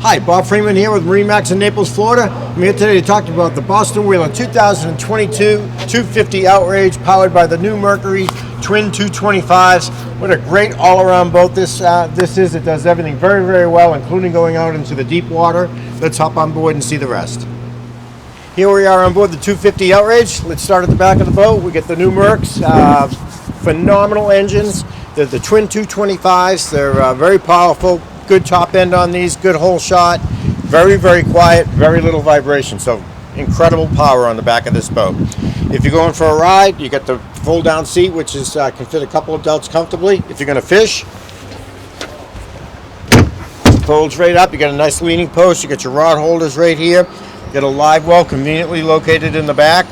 Hi, Bob Freeman here with MarineMax in Naples, Florida. I'm here today to talk to you about the Boston Whaler 2022 250 Outrage powered by the new Mercury Twin 225s. What a great all-around boat this is. It does everything very, very well, including going out into the deep water. Let's hop on board and see the rest. Here we are on board the 250 Outrage. Let's start at the back of the boat. We get the new Mercs, phenomenal engines. They're the Twin 225s. They're very powerful. Good top end on these, good hole shot, very, very quiet, very little vibration. So incredible power on the back of this boat. If you're going for a ride, you get the fold down seat, which is can fit a couple of adults comfortably. If you're going to fish, folds right up. You got a nice leaning post. You got your rod holders right here. You got a live well conveniently located in the back.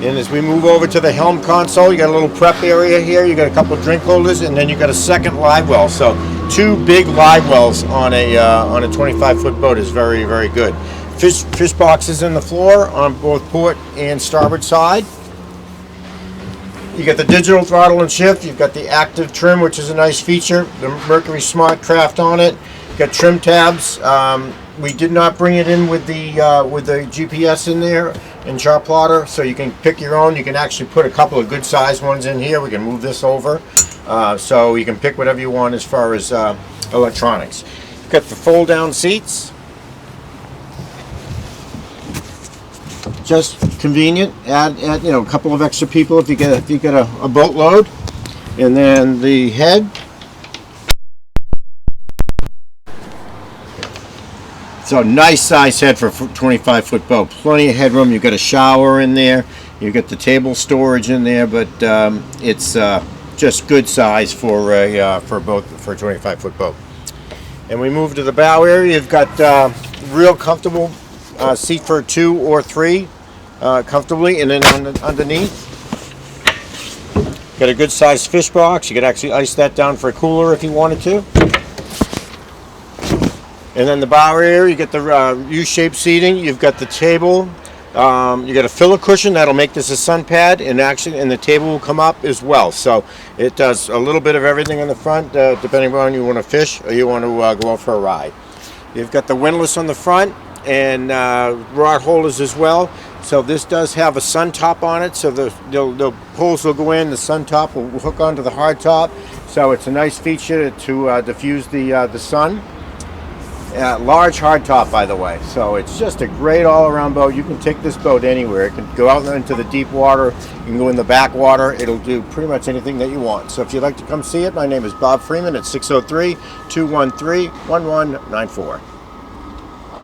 And as we move over to the helm console, you got a little prep area here. You got a couple of drink holders, and then you got a second live well. So two big live wells on a 25-foot boat is very, very good. Fish boxes in the floor on both port and starboard side. You got the digital throttle and shift. You've got the active trim, which is a nice feature. The Mercury Smart Craft on it. You got trim tabs. We did not bring it in with the GPS in there and chart plotter, so you can pick your own. You can actually put a couple of good sized ones in here. We can move this over, so you can pick whatever you want as far as electronics. Got the fold down seats, just convenient. Add a couple of extra people if you get a boat load, and then the head. So nice size head for a 25-foot boat. Plenty of headroom. You've got a shower in there. You've got the table storage in there, but it's just good size for a 25-foot boat. And we move to the bow area. You've got real comfortable seat for 2 or 3 comfortably, and then underneath, got a good sized fish box. You could actually ice that down for a cooler if you wanted to. And then the bow area, you get the U-shaped seating. You've got the table. You got a filler cushion that'll make this a sun pad, and the table will come up as well. So it does a little bit of everything in the front, depending on you want to fish or you want to go out for a ride. You've got the windlass on the front and rod holders as well. So this does have a sun top on it. So the poles will go in. The sun top will hook onto the hard top. So it's a nice feature to diffuse the sun. Large hard top, by the way, so it's just a great all-around boat. You can take this boat anywhere. It can go out into the deep water. You can go in the backwater. It'll do pretty much anything that you want. So if you'd like to come see it, my name is Bob Freeman at 603-213-1194.